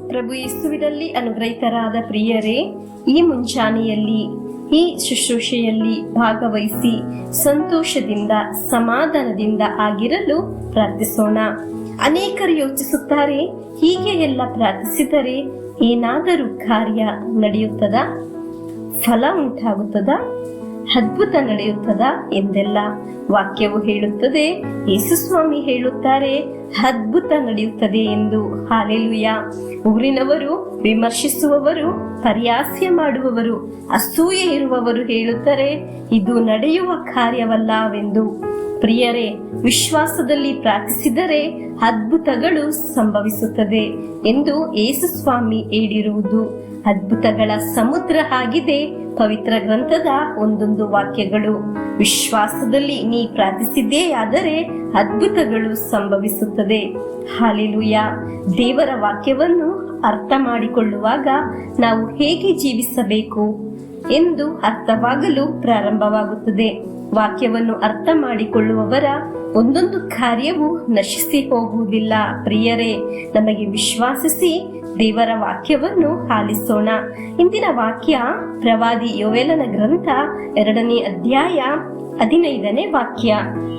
ಪ್ರಭು ಯೇಸುವಿನಲ್ಲಿ ಅನುಗ್ರಹಿತರಾದ ಪ್ರಿಯರೇ, ಈ ಮುಂಜಾನೆಯಲ್ಲಿ ಈ ಶುಶ್ರೂಷೆಯಲ್ಲಿ ಭಾಗವಹಿಸಿ ಸಂತೋಷದಿಂದ ಸಮಾಧಾನದಿಂದ ಆಗಿರಲು ಪ್ರಾರ್ಥಿಸೋಣ. ಅನೇಕರು ಯೋಚಿಸುತ್ತಾರೆ, ಹೀಗೆ ಎಲ್ಲ ಪ್ರಾರ್ಥಿಸಿದರೆ ಏನಾದರೂ ಕಾರ್ಯ ನಡೆಯುತ್ತದಾ, ಫಲ ಉಂಟಾಗುತ್ತದಾ, ಅದ್ಭುತ ನಡೆಯುತ್ತದಾ ಎಂದೆಲ್ಲ. ವಾಕ್ಯವು ಹೇಳುತ್ತದೆ, ಯೇಸುಸ್ವಾಮಿ ಹೇಳುತ್ತಾರೆ, ಅದ್ಭುತ ನಡೆಯುತ್ತದೆ ಎಂದು. ಹಾಲೆಲೂಯ. ಊರಿನವರು, ವಿಮರ್ಶಿಸುವವರು, ಪರಿಹಾಸ್ಯ ಮಾಡುವವರು, ಅಸೂಯೆ ಇರುವವರು ಹೇಳುತ್ತಾರೆ, ಇದು ನಡೆಯುವ ಕಾರ್ಯವಲ್ಲವೆಂದು. ಪ್ರಿಯರೇ, ವಿಶ್ವಾಸದಲ್ಲಿ ಪ್ರಾರ್ಥಿಸಿದರೆ ಅದ್ಭುತಗಳು ಸಂಭವಿಸುತ್ತದೆ ಎಂದು ಯೇಸುಸ್ವಾಮಿ ಹೇಳಿರುವುದು ಅದ್ಭುತಗಳ ಸಮುದ್ರ ಆಗಿದೆ ಪವಿತ್ರ ಗ್ರಂಥದ ಒಂದೊಂದು ವಾಕ್ಯಗಳು. ವಿಶ್ವಾಸದಲ್ಲಿ ನೀ ಪ್ರಾರ್ಥಿಸಿದ್ದೇ ಆದರೆ ಅದ್ಭುತಗಳು ಸಂಭವಿಸುತ್ತದೆ. ಹಾಲೆಲೂಯ. ದೇವರ ವಾಕ್ಯವನ್ನು ಅರ್ಥ ಮಾಡಿಕೊಳ್ಳುವಾಗ ನಾವು ಹೇಗೆ ಜೀವಿಸಬೇಕು ಎಂದು ಅರ್ಥವಾಗಲು ಪ್ರಾರಂಭವಾಗುತ್ತದೆ. ವಾಕ್ಯವನ್ನು ಅರ್ಥ ಮಾಡಿಕೊಳ್ಳುವವರ ಒಂದೊಂದು ಕಾರ್ಯವು ನಶಿಸಿ ಹೋಗುವುದಿಲ್ಲ. ಪ್ರಿಯರೇ, ನಮಗೆ ವಿಶ್ವಾಸಿಸಿ ದೇವರ ವಾಕ್ಯವನ್ನು ಆಲಿಸೋಣ. ಇಂದಿನ ವಾಕ್ಯ ಪ್ರವಾದಿ ಯೋವೇಲನ ಗ್ರಂಥ 2ನೇ ಅಧ್ಯಾಯ 15ನೇ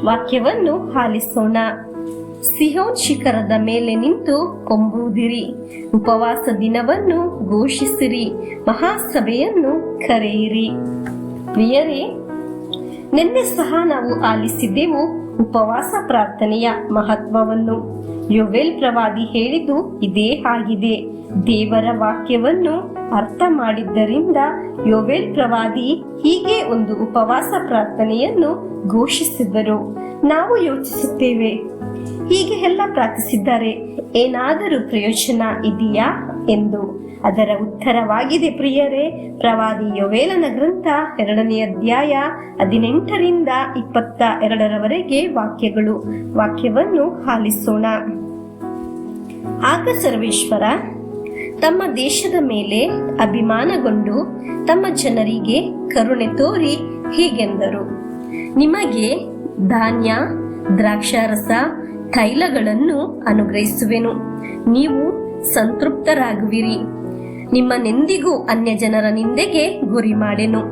ವಾಕ್ಯವನ್ನು ಆಲಿಸೋಣ. ಸಿಹೋನ್ ಶಿಖರದ ಮೇಲೆ ನಿಂತು ಕೊಂಬುವುದಿರಿ, ಉಪವಾಸ ದಿನವನ್ನು ಘೋಷಿಸಿರಿ, ಮಹಾಸಭೆಯನ್ನು ಕರೆಯಿರಿ. ಪ್ರಿಯರೇ, ನಿನ್ನೆ ಸಹ ನಾವು ಆಲಿಸಿದ್ದೆವು ಉಪವಾಸ ಪ್ರಾರ್ಥನೆಯ ಮಹತ್ವವನ್ನು. ಯೋವೇಲ್ ಪ್ರವಾದಿ ಹೇಳಿದ್ದು ಇದೇ ಆಗಿದೆ. ದೇವರ ವಾಕ್ಯವನ್ನು ಅರ್ಥ ಮಾಡಿದ್ದರಿಂದ ಯೋವೇಲ್ ಪ್ರವಾದಿ ಹೀಗೆ ಒಂದು ಉಪವಾಸ ಪ್ರಾರ್ಥನೆಯನ್ನು ಘೋಷಿಸಿದ್ದರು. ನಾವು ಯೋಚಿಸುತ್ತೇವೆ, ಹೀಗೆ ಎಲ್ಲ ಪ್ರಾರ್ಥಿಸಿದ್ದಾರೆ, ಏನಾದರೂ ಪ್ರಯೋಜನ ಇದೆಯಾ ಎಂದು. ಅದರ ಉತ್ತರವಾಗಿದೆ ಪ್ರಿಯರೇ, ಪ್ರವಾದಿ ಯೋವೇಲನ ಗ್ರಂಥ 2ನೇ ಅಧ್ಯಾಯ 18ರಿಂದ 22ರವರೆಗೆ ವಾಕ್ಯವನ್ನು ಆಲಿಸೋಣ. ಆಗ ಸರ್ವೇಶ್ವರ ತಮ್ಮ ದೇಶದ ಮೇಲೆ ಅಭಿಮಾನಗೊಂಡು ತಮ್ಮ ಜನರಿಗೆ ಕರುಣೆ ತೋರಿ ಹೀಗೆಂದರು, ನಿಮಗೆ ಧಾನ್ಯ, ದ್ರಾಕ್ಷಾರಸ, ತೈಲಗಳನ್ನು ಅನುಗ್ರಹಿಸುವೆನು, ನೀವು ಸಂತೃಪ್ತರಾಗುವಿರಿ. ನಿಮ್ಮನೆಂದಿಗೂ ಅನ್ಯ ಜನರ ನಿಂದೆಗೆ ಗುರಿ ಮಾಡೆನು.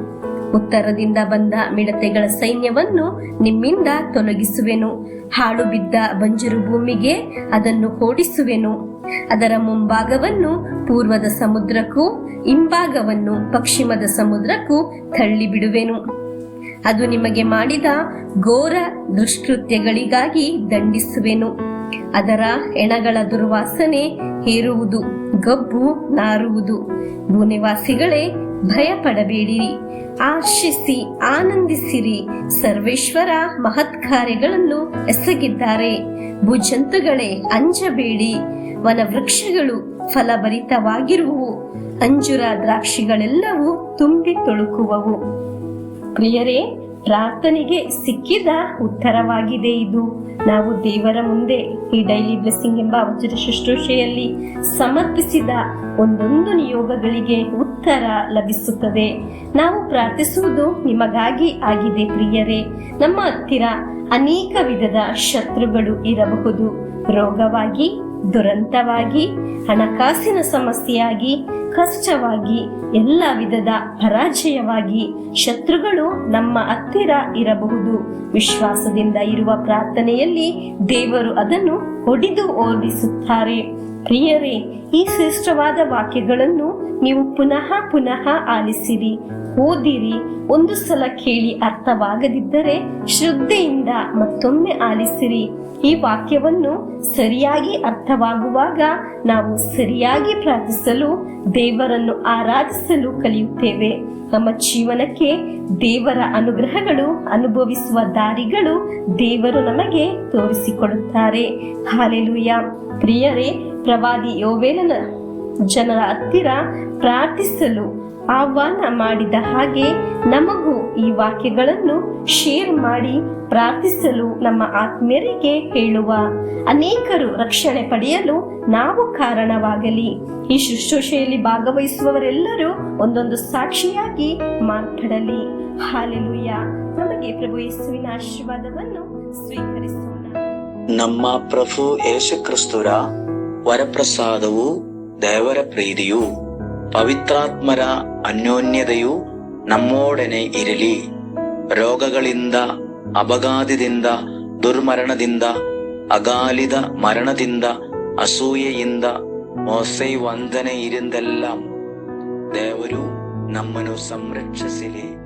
ಉತ್ತರದಿಂದ ಬಂದ ಮಿಡತೆಗಳ ಸೈನ್ಯವನ್ನು ನಿಮ್ಮಿಂದ ತೊಲಗಿಸುವೆನು. ಹಾಳು ಬಿದ್ದ ಬಂಜರು ಭೂಮಿಗೆ ಅದನ್ನು ಓಡಿಸುವೆನು. ಅದರ ಮುಂಭಾಗವನ್ನು ಪೂರ್ವದ ಸಮುದ್ರಕ್ಕೂ ಹಿಂಭಾಗವನ್ನು ಪಶ್ಚಿಮದ ಸಮುದ್ರಕ್ಕೂ ತಳ್ಳಿಬಿಡುವೆನು. ಅದು ನಿಮಗೆ ಮಾಡಿದ ಘೋರ ದುಷ್ಕೃತ್ಯಗಳಿಗಾಗಿ ದಂಡಿಸುವೆನು. ಅದರ ಹೆಣಗಳ ದುರ್ವಾಸನೆ ಹೇರುವುದು, ಗಬ್ಬು ನಾರುವುದು. ಭೂನಿವಾಸಿಗಳೇ, ಭಯಪಡಬೇಡಿರಿ, ಆಶಿಸಿ ಆನಂದಿಸಿರಿ. ಸರ್ವೇಶ್ವರ ಮಹತ್ ಕಾರ್ಯಗಳನ್ನು ಎಸಗಿದ್ದಾರೆ. ಭೂಜಂತುಗಳೇ, ಅಂಜಬೇಡಿ. ವನವೃಕ್ಷಗಳು ಫಲಭರಿತವಾಗಿರುವವು, ಅಂಜುರ ದ್ರಾಕ್ಷಿಗಳೆಲ್ಲವೂ ತುಂಬಿ ತುಳುಕುವವು. ಪ್ರಿಯರೇ, ಪ್ರಾರ್ಥನೆಗೆ ಸಿಕ್ಕಿದ ಉತ್ತರವಾಗಿದೆ ಇದು. ನಾವು ದೇವರ ಮುಂದೆ ಈ ಡೈಲಿ ಬ್ಲೆಸ್ಸಿಂಗ್ ಎಂಬ ವಚನ ಶುಶ್ರೂಷೆಯಲ್ಲಿ ಸಮರ್ಪಿಸಿದ ಒಂದೊಂದು ನಿಯೋಗಗಳಿಗೆ ಉತ್ತರ ಲಭಿಸುತ್ತದೆ. ನಾವು ಪ್ರಾರ್ಥಿಸುವುದು ನಿಮಗಾಗಿ ಆಗಿದೆ ಪ್ರಿಯರೇ. ನಮ್ಮ ಹತ್ತಿರ ಅನೇಕ ವಿಧದ ಶತ್ರುಗಳು ಇರಬಹುದು. ರೋಗವಾಗಿ, ದುರಂತವಾಗಿ, ಹಣಕಾಸಿನ ಸಮಸ್ಯೆಯಾಗಿ, ಕಷ್ಟವಾಗಿ, ಎಲ್ಲ ವಿಧದ ಪರಾಜಯವಾಗಿ ಶತ್ರುಗಳು ನಮ್ಮ ಹತ್ತಿರ ಇರಬಹುದು. ವಿಶ್ವಾಸದಿಂದ ಇರುವ ಪ್ರಾರ್ಥನೆಯಲ್ಲಿ ದೇವರು ಅದನ್ನು ಹೊಡೆದು ಓಡಿಸುತ್ತಾರೆ. ಪ್ರಿಯರೇ, ಈ ಶ್ರೇಷ್ಠವಾದ ವಾಕ್ಯಗಳನ್ನು ನೀವು ಪುನಃ ಪುನಃ ಆಲಿಸಿರಿ, ಓದಿರಿ. ಒಂದು ಸಲ ಕೇಳಿ ಅರ್ಥವಾಗದಿದ್ದರೆ ಶ್ರದ್ಧೆಯಿಂದ ಮತ್ತೊಮ್ಮೆ ಆಲಿಸಿರಿ. ಈ ವಾಕ್ಯವನ್ನು ಸರಿಯಾಗಿ ಅರ್ಥವಾಗುವಾಗ ನಾವು ಸರಿಯಾಗಿ ಪ್ರಾರ್ಥಿಸಲು, ದೇವರನ್ನು ಆರಾಧಿಸಲು ಕಲಿಯುತ್ತೇವೆ. ನಮ್ಮ ಜೀವನಕ್ಕೆ ದೇವರ ಅನುಗ್ರಹಗಳು, ಅನುಭವಿಸುವ ದಾರಿಗಳು ದೇವರು ನಮಗೆ ತೋರಿಸಿಕೊಡುತ್ತಾರೆ. ಹಾಲೆಲೂಯ. ಪ್ರಿಯರೇ, ಪ್ರವಾದಿ ಯೋವೇಲನ ಜನರ ಹತ್ತಿರ ಪ್ರಾರ್ಥಿಸಲು ಆಹ್ವಾನ ಮಾಡಿದ ಹಾಗೆ ನಮಗೂ ಈ ವಾಕ್ಯಗಳನ್ನು ಶೇರ್ ಮಾಡಿ ಪ್ರಾರ್ಥಿಸಲು ನಮ್ಮ ಆತ್ಮೀಯರಿಗೆ ಹೇಳುವ, ಅನೇಕರು ರಕ್ಷಣೆ ಪಡೆಯಲು ನಾವು ಕಾರಣವಾಗಲಿ. ಈ ಶುಶ್ರೂಷೆಯಲ್ಲಿ ಭಾಗವಹಿಸುವವರೆಲ್ಲರೂ ಒಂದೊಂದು ಸಾಕ್ಷಿಯಾಗಿ ಮಾರ್ಪಡಲಿ. ಹಾಲೆಲೂಯ. ನಮಗೆ ಪ್ರಭು ಯೇಸುವಿನ ಆಶೀರ್ವಾದವನ್ನು ಸ್ವೀಕರಿಸೋಣ. ನಮ್ಮ ಪ್ರಭು ಯೇಸು ಕ್ರಿಸ್ತರ ವರಪ್ರಸಾದವು, ದೇವರ ಪ್ರೀತಿಯೂ ಪವಿತ್ರಾತ್ಮರ ಅನ್ಯೋನ್ಯತೆಯೂ ನಮ್ಮೊಡನೆ ಇರಲಿ. ರೋಗಗಳಿಂದ, ಅಪಘಾತದಿಂದ, ದುರ್ಮರಣದಿಂದ, ಅಗಾಲಿದ ಮರಣದಿಂದ, ಅಸೂಯೆಯಿಂದ, ಮೋಸೆ ವಂದನೆಯಿಂದೆಲ್ಲ ದೇವರು ನಮ್ಮನ್ನು ಸಂರಕ್ಷಿಸಲಿ.